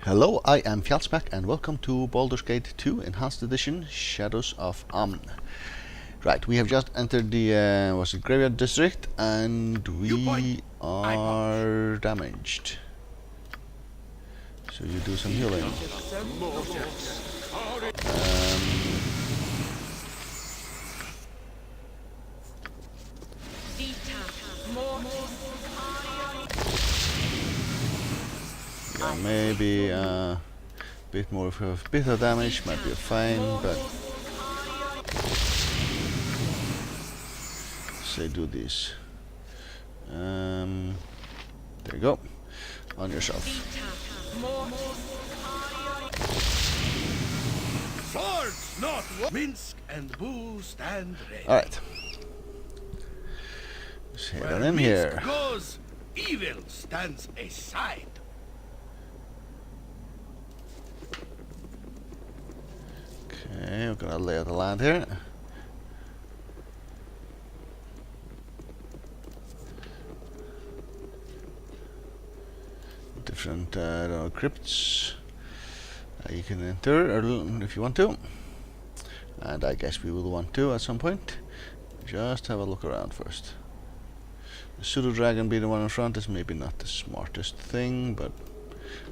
Hello, I am Fjalsbæk and welcome to Baldur's Gate 2 Enhanced Edition Shadows of Amn. Right, we have just entered the graveyard district and we are damaged. So you do some healing. Yeah, maybe a bit more of bitter damage might be fine, but say do this. There you go. On yourself. Swords, not Minsk and Boo stand ready. Alright. Let's head on in here. Goes, evil stands aside. Okay, we're gonna lay out the land here. Different crypts you can enter if you want to, and I guess we will want to at some point. Just have a look around first. The pseudo dragon being the one in front is maybe not the smartest thing, but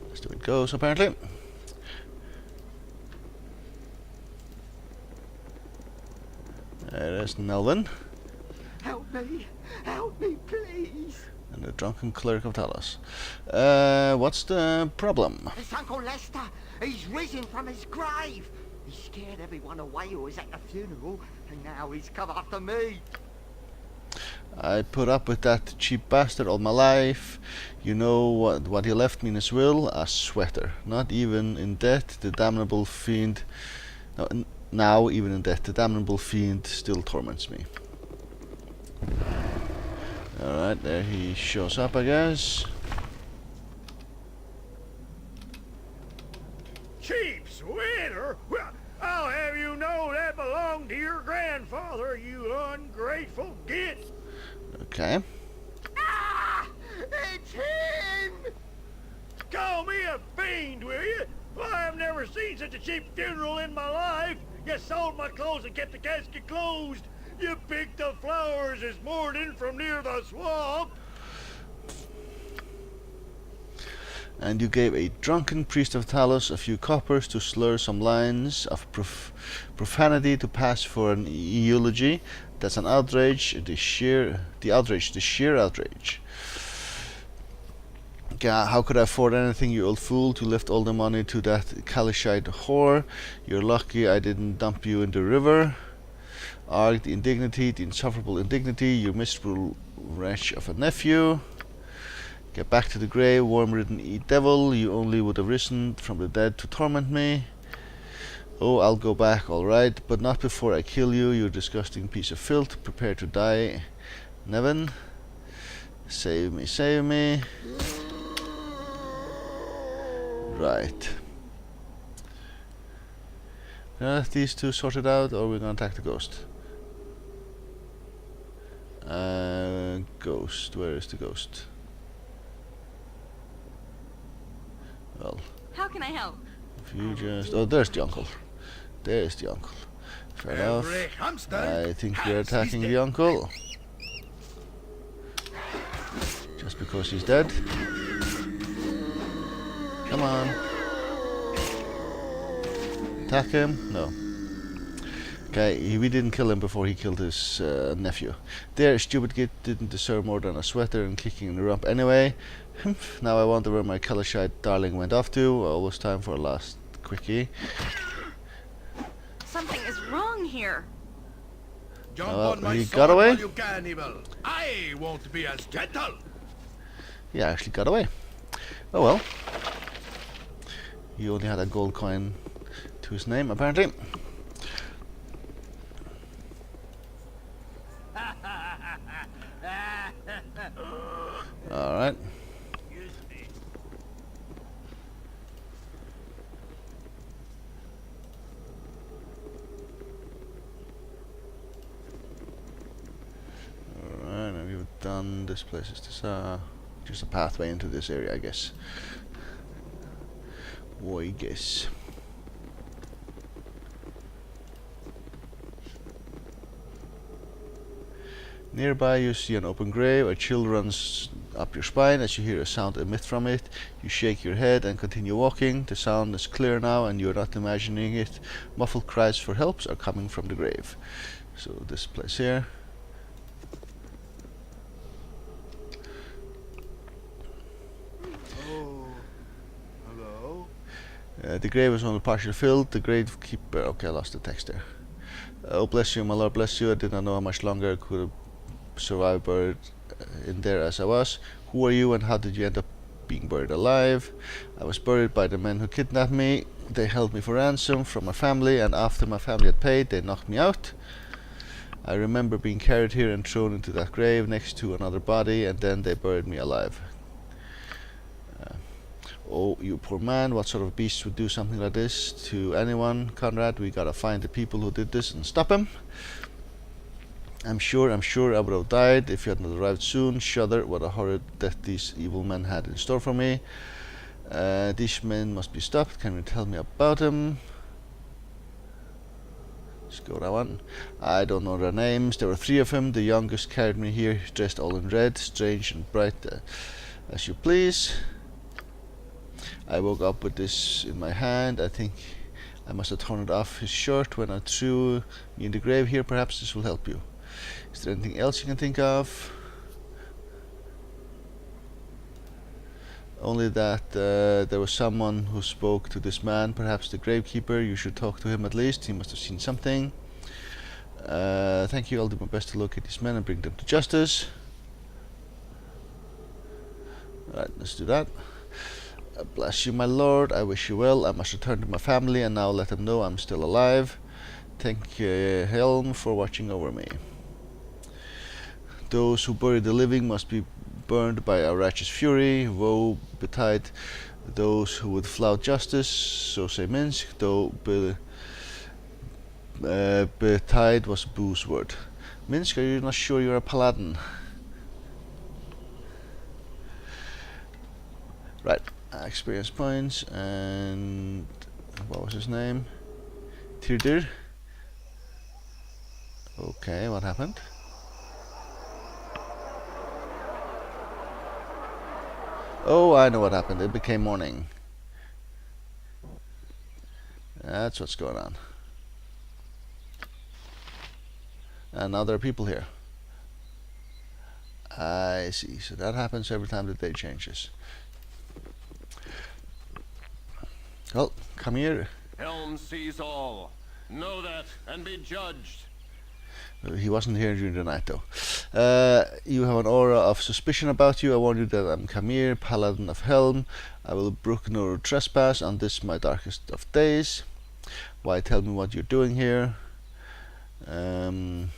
that's the way it goes apparently. There's Nelvin. Help me, please. And the drunken cleric of Talos. What's the problem? It's Uncle Lester. He's risen from his grave. He scared everyone away who was at the funeral, and now he's come after me. I put up with that cheap bastard all my life. You know what he left me in his will? A sweater. Not even in death, the damnable fiend... No, now, even in death, the damnable fiend still torments me. Alright, there he shows up, I guess. Cheap sweater? Well, I'll have you know that belonged to your grandfather, you ungrateful git. Okay. Ah! It's him! Call me a fiend, will you? Well, I've never seen such a cheap funeral in my life. You sold my clothes and kept the casket closed. You picked the flowers this morning from near the swamp. And you gave a drunken priest of Talos a few coppers to slur some lines of profanity to pass for an eulogy. That's an outrage, the sheer outrage. Yeah, how could I afford anything, you old fool, to lift all the money to that Kalishite whore? You're lucky I didn't dump you in the river. Arg, the indignity, the insufferable indignity, you miserable wretch of a nephew. Get back to the grave, worm-ridden devil, you only would have risen from the dead to torment me. Oh, I'll go back, alright, but not before I kill you, you disgusting piece of filth. Prepare to die. Nevin, save me, save me. Right. These two sorted out, or we're gonna attack the ghost. Ghost, where is the ghost? Well, how can I help? If you just... Oh, there's the uncle. There's the uncle. Fair enough. I think we're attacking the uncle. Just because he's dead. Come on. Attack him? No. Okay, we didn't kill him before he killed his nephew. There, stupid git didn't deserve more than a sweater and kicking in the rump anyway. Now I wonder where my Kalishite darling went off to. Almost time for a last quickie. Something is wrong here. He got away? You can, evil. I won't be as gentle. He actually got away. Oh well. He only had a gold coin to his name, apparently. Alright. Alright, now we've done this place. Is this just a pathway into this area, I guess. I guess. Nearby you see an open grave. A chill runs up your spine as you hear a sound emit from it. You shake your head and continue walking. The sound is clear now and you're not imagining it. Muffled cries for help are coming from the grave. So this place here. Oh, hello? The grave is only partially filled. The gravekeeper... Okay, I lost the text there. Oh, bless you, my lord, bless you. I did not know how much longer I could have survived buried in there as I was. Who are you and how did you end up being buried alive? I was buried by the men who kidnapped me. They held me for ransom from my family, and after my family had paid, they knocked me out. I remember being carried here and thrown into that grave next to another body, and then they buried me alive. Oh, you poor man, what sort of beast would do something like this to anyone? Conrad, we gotta find the people who did this and stop them. I'm sure I would have died if you had not arrived soon. Shudder, what a horrid death these evil men had in store for me. These men must be stopped. Can you tell me about them? Let's go that one. I don't know their names. There were 3 of them. The youngest carried me here, dressed all in red, strange and bright as you please. I woke up with this in my hand. I think I must have torn it off his shirt when I threw me in the grave here. Perhaps this will help you. Is there anything else you can think of? Only that there was someone who spoke to this man, perhaps the gravekeeper. You should talk to him at least. He must have seen something. Thank you. I'll do my best to locate these men and bring them to justice. Alright, let's do that. Bless you, my lord. I wish you well. I must return to my family and now let them know I'm still alive. Thank Helm for watching over me. Those who bury the living must be burned by a righteous fury. Woe betide those who would flout justice, so say Minsk, though betide was Boo's word. Minsk, are you not sure you're a paladin? Right, experience points, and what was his name? Tirdir. Okay, what happened? Oh, I know what happened. It became morning. That's what's going on. And now there are people here. I see. So that happens every time the day changes. Well, come here. Helm sees all. Know that and be judged. He wasn't here during the night, though. You have an aura of suspicion about you. I warn you that I'm Kamir, Paladin of Helm. I will brook no trespass on this my darkest of days. Why, tell me what you're doing here. Right,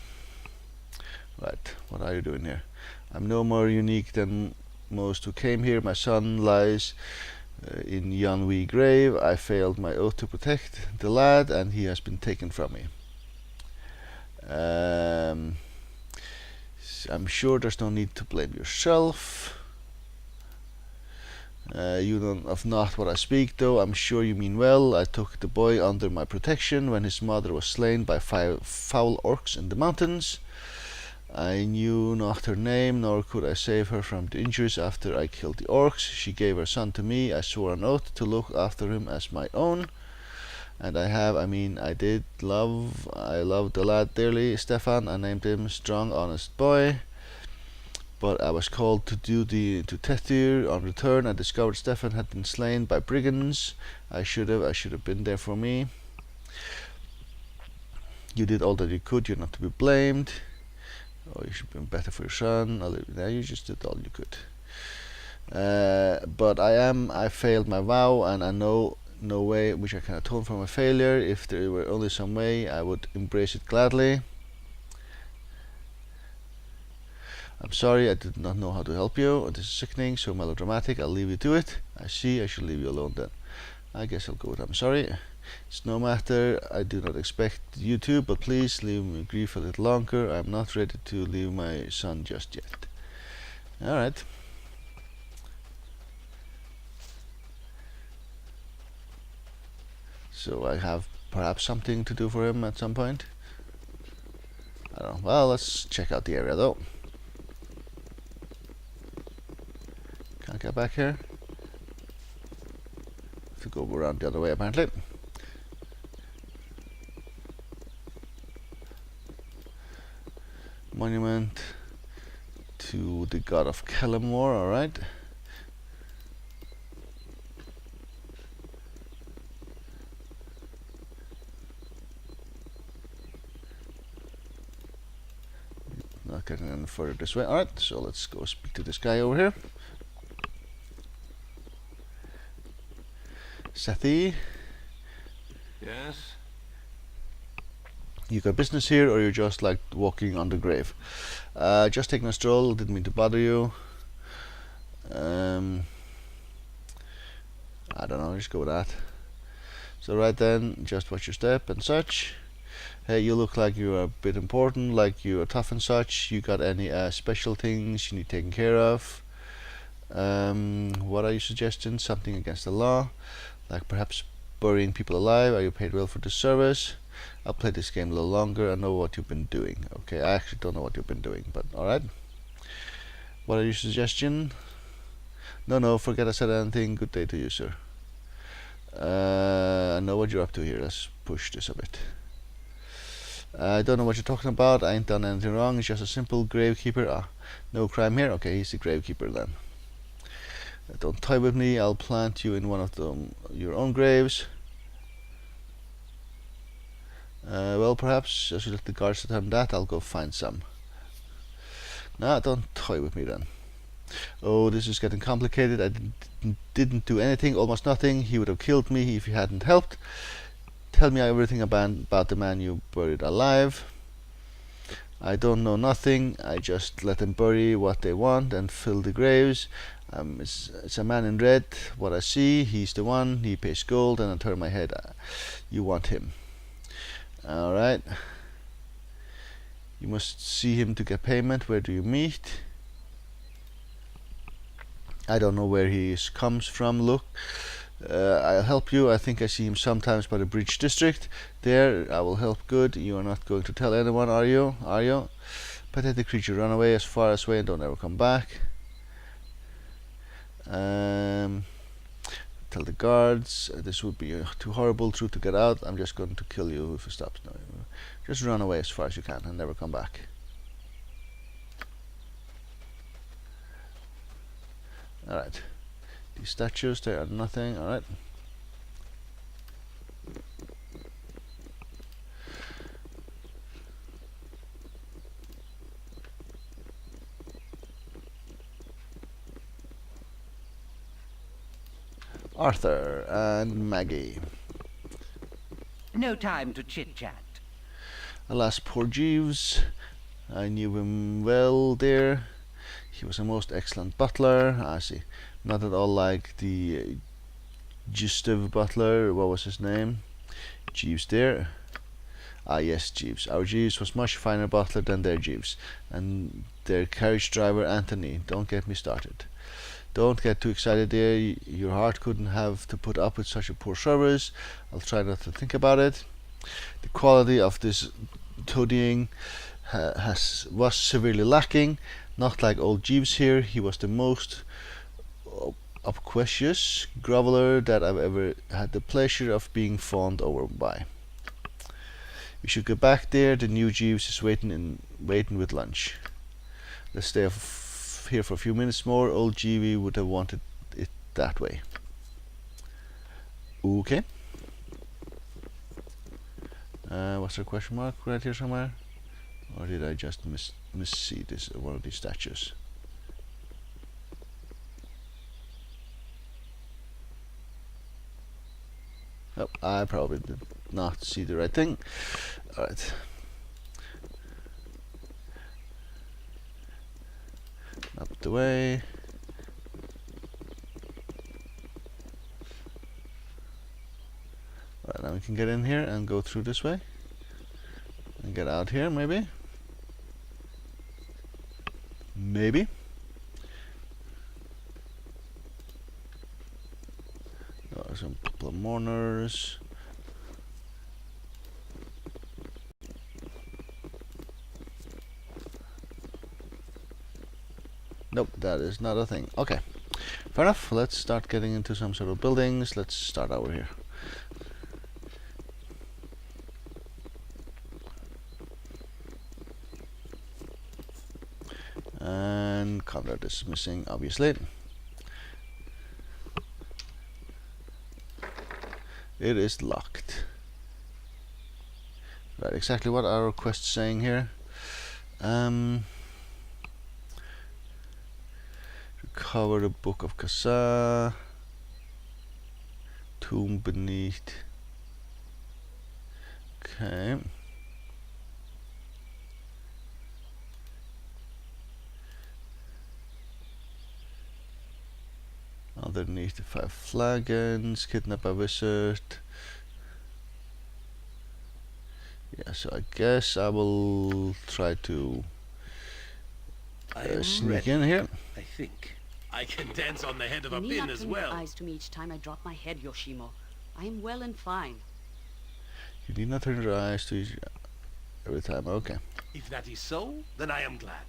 what are you doing here? I'm no more unique than most who came here. My son lies in yon wee grave. I failed my oath to protect the lad, and he has been taken from me. I'm sure there's no need to blame yourself. You know of not what I speak, though I'm sure you mean well. I took the boy under my protection when his mother was slain by foul orcs in the mountains. I knew not her name, nor could I save her from the injuries after I killed the orcs. She gave her son to me. I swore an oath to look after him as my own. And I loved the lad dearly, Stefan. I named him Strong, Honest Boy. But I was called to duty to Tetir. On return, I discovered Stefan had been slain by brigands. I should have been there for me. You did all that you could. You're not to be blamed. Oh, you should have been better for your son. Now you just did all you could. But I failed my vow, and I know no way in which I can atone for my failure. If there were only some way, I would embrace it gladly. I'm sorry, I did not know how to help you. This is sickening, so melodramatic. I'll leave you to it. I see, I should leave you alone then. I guess I'll go with I'm sorry. It's no matter, I do not expect you to, but please leave me grief a little longer. I'm not ready to leave my son just yet. Alright. So I have perhaps something to do for him at some point. I don't know. Well, let's check out the area though. Can't get back here. Have to go around the other way apparently. Monument to the god of Kellamore, alright. Not getting any further this way. Alright, so let's go speak to this guy over here. Sethi, Yes? you got business here, or you're just like walking on the grave? Just taking a stroll, didn't mean to bother you. I don't know, just go with that. So right then, just watch your step and such. Hey, you look like you're a bit important, like you're tough and such. You got any special things you need taken care of? What are your suggestions? Something against the law, like perhaps burying people alive. Are you paid well for this service? I'll play this game a little longer. I know what you've been doing. Okay, I actually don't know what you've been doing, but alright. What are your suggestions? No, forget I said anything. Good day to you, sir. I know what you're up to here. Let's push this a bit. I don't know what you're talking about. I ain't done anything wrong. It's just a simple gravekeeper. No crime here. Okay, he's the gravekeeper then. Don't toy with me. I'll plant you in one of your own graves. Well, perhaps as you let the guards determine that, I'll go find some. Nah, don't toy with me then. Oh, this is getting complicated. I didn't do anything, almost nothing. He would have killed me if he hadn't helped. Tell me everything about the man you buried alive. I don't know nothing. I just let them bury what they want and fill the graves. It's a man in red. What I see, he's the one. He pays gold, and I turn my head. You want him. Alright. You must see him to get payment. Where do you meet? I don't know where he comes from. Look. I'll help you. I think I see him sometimes by the bridge district. There, I will help. Good. You are not going to tell anyone, are you? Are you? Pathetic creature, run away as far as away and don't ever come back. Tell the guards this would be too horrible truth to get out. I'm just going to kill you if you stop. No, just run away as far as you can and never come back. Alright. These statues, they are nothing. Alright. Arthur and Maggie. No time to chit-chat. Alas, poor Jeeves. I knew him well there. He was a most excellent butler. I see. Not at all like the Gustav butler. What was his name? Jeeves there. Ah yes, Jeeves. Our Jeeves was much finer butler than their Jeeves. And their carriage driver Anthony. Don't get me started. Don't get too excited there. Your heart couldn't have to put up with such a poor service. I'll try not to think about it. The quality of this toadying was severely lacking. Not like old Jeeves here. He was the most obsequious groveler that I've ever had the pleasure of being fawned over by. We should get back there. The new Jeeves is waiting with lunch. Let's stay here for a few minutes more. Old Jeevy would have wanted it that way. Okay. Was there a question mark right here somewhere? Or did I just see this one of these statues? Oh, I probably did not see the right thing. Alright. Up the way. Alright, now we can get in here and go through this way. And get out here, maybe? Maybe. There's some couple of mourners. Nope, that is not a thing. Okay, fair enough. Let's start getting into some sort of buildings. Let's start over here. And Conrad is missing, obviously. It is locked. Right, exactly what are our quests saying here? Recover the Book of Kasa. Tomb beneath. Okay. Underneath the 5 flagons. Kidnap a wizard. Yeah, so I guess I will try to sneak in here. I think. I can dance on the head of a You need pin not as turn your well. eyes to me each time I drop my head, Yoshimo. I am well and fine. You need not turn your eyes to each every time. Okay. If that is so, then I am glad.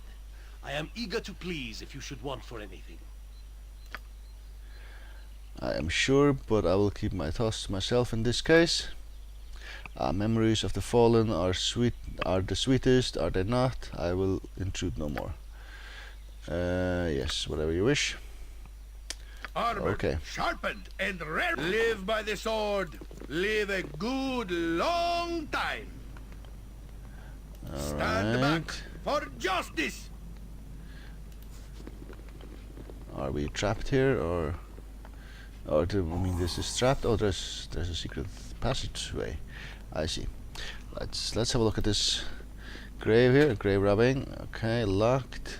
I am eager to please if you should want for anything. I am sure, but I will keep my thoughts to myself in this case. Memories of the fallen are the sweetest, are they not? I will intrude no more. Yes, whatever you wish. Armored, Okay. sharpened, and rare. Live by the sword. Live a good long time. Stand back Alright. for justice. Are we trapped here, or I mean, this is trapped? Oh, there's a secret passageway. I see. Let's have a look at this grave here. Grave robbing. Okay, locked.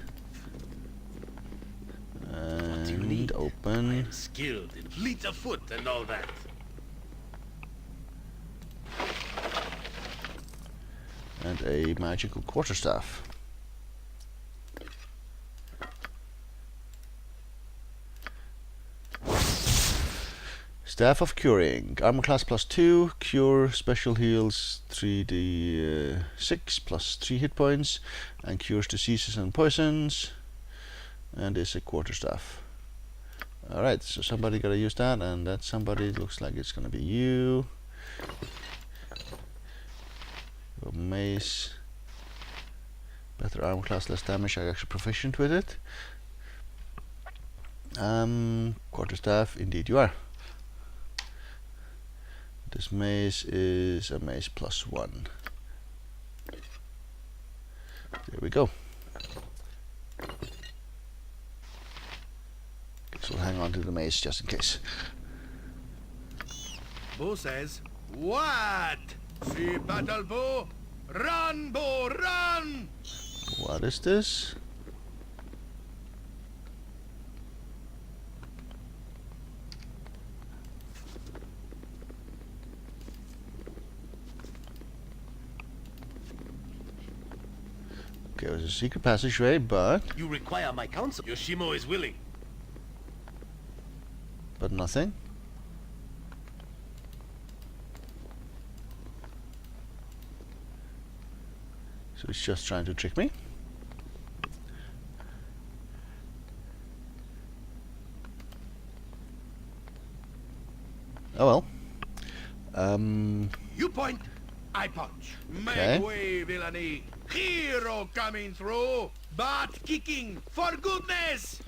What do you And need? I open. am skilled in fleet of foot and all that. And a magical quarterstaff. Staff of Curing. Armor class +2. Cure special heals 3d6 plus 3 hit points. And cures diseases and poisons. And is a quarterstaff. Alright, so somebody gotta use that, and that somebody looks like it's gonna be you. Your mace. Better armor class, less damage. I'm actually proficient with it. Quarterstaff, indeed you are. This mace is a mace +1. There we go. Guess we'll hang on to the mace just in case. Bo says, what? See battle bow? Run, bow, run! What is this? Okay, there's a secret passageway, but You require my counsel. Yoshimo is willing. nothing. So it's just trying to trick me. Oh well. You point, I punch. Okay. Make way, villainy. Hero coming through. Butt kicking, for goodness!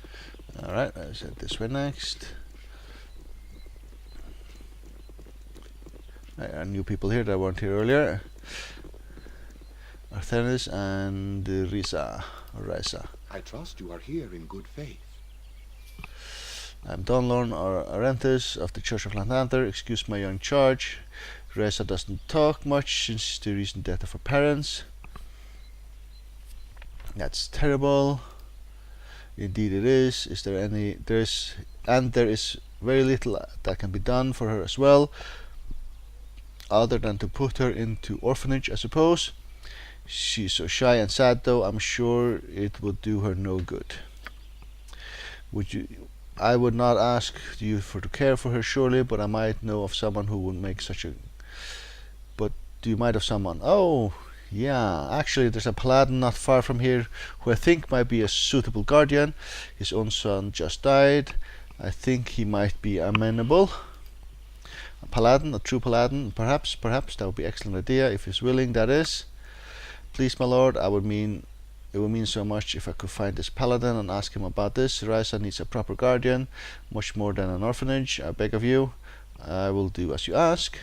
Alright, let's head this way next. There are new people here that weren't here earlier. Arthenis and Risa. I trust you are here in good faith. I'm Don Lorne or Arenthus of the Church of Lantanther. Excuse my young charge. Risa doesn't talk much since the recent death of her parents. That's terrible. Indeed it is. There is very little that can be done for her as well, other than to put her into orphanage, I suppose. She's so shy and sad, though. I'm sure it would do her no good. I would not ask you to care for her, surely, but I might know of someone who would make such a... But do you might have someone? Oh, Yeah, actually there's a paladin not far from here who I think might be a suitable guardian. His own son just died. I think he might be amenable. A paladin, a true paladin, perhaps that would be an excellent idea if he's willing, that is. Please, my lord, it would mean so much if I could find this paladin and ask him about this. Raisa needs a proper guardian, much more than an orphanage. I beg of you. I will do as you ask.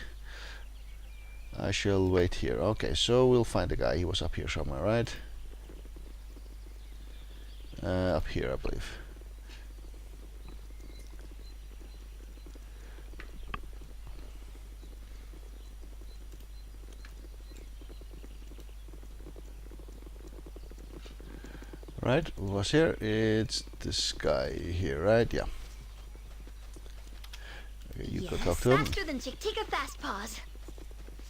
I shall wait here. Okay, so we'll find the guy. He was up here somewhere, right? Up here, I believe. Right, who was here? It's this guy here, right? Yeah. Okay, you go talk to him. Faster than Chick-Tika Fast Paws.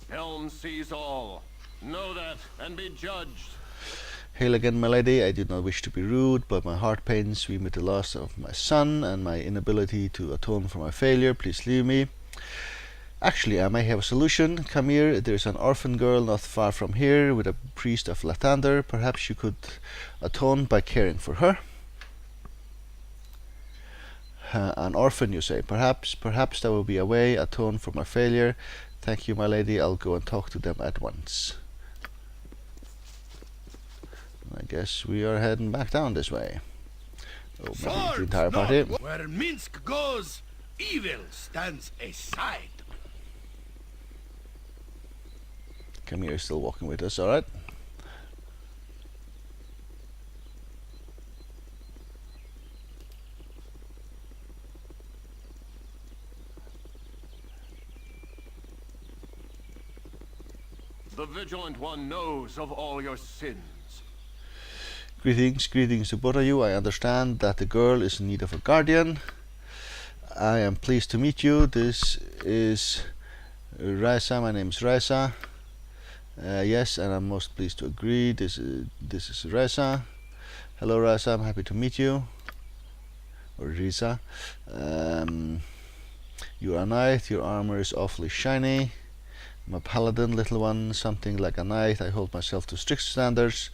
Helm sees all. Know that and be judged. Hail again, my lady. I do not wish to be rude, but my heart pains me with the loss of my son and my inability to atone for my failure. Please leave me. Actually, I may have a solution. Come here. There is an orphan girl not far from here with a priest of Lathander. Perhaps you could atone by caring for her. An orphan, you say? Perhaps that will be a way. Atone for my failure. Thank you, my lady. I'll go and talk to them at once. I guess we are heading back down this way. Oh, maybe the entire party. Where Minsk goes, evil stands aside. Come here, still walking with us, alright? The Vigilant One knows of all your sins. Greetings to both of you. I understand that the girl is in need of a guardian. I am pleased to meet you. This is Raisa. My name is Raisa. Yes, and I'm most pleased to agree. This is Raisa. Hello, Raisa. I'm happy to meet you. Or Risa. You are a knight. Your armor is awfully shiny. I'm a paladin, little one, something like a knight. I hold myself to strict standards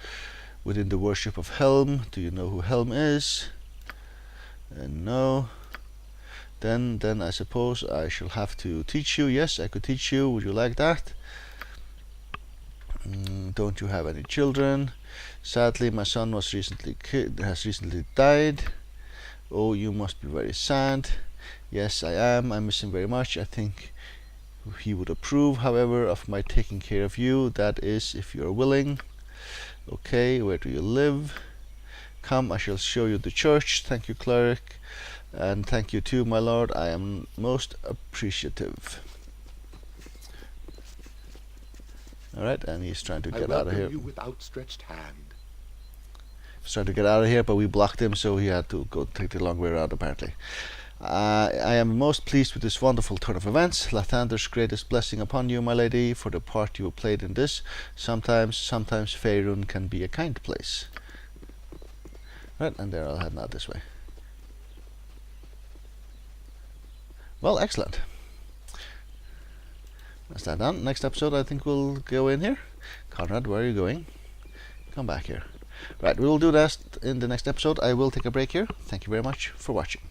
within the worship of Helm. Do you know who Helm is? No. Then I suppose I shall have to teach you. Yes, I could teach you. Would you like that? Don't you have any children? Sadly, my son has recently died. Oh, you must be very sad. Yes, I am. I miss him very much. I think he would approve, however, of my taking care of you. That is, if you are willing. Okay, where do you live? Come, I shall show you the church. Thank you, cleric. And thank you too, my lord. I am most appreciative. Alright, and he's trying to get out of here. You with outstretched hand. He's trying to get out of here, but we blocked him, so he had to go take the long way around, apparently. I am most pleased with this wonderful turn of events. Lathander's greatest blessing upon you, my lady, for the part you have played in this. Sometimes Faerun can be a kind place. Right, and there I'll head out this way. Well, excellent. That's that done. Next episode, I think we'll go in here. Conrad, where are you going? Come back here. Right, we will do that in the next episode. I will take a break here. Thank you very much for watching.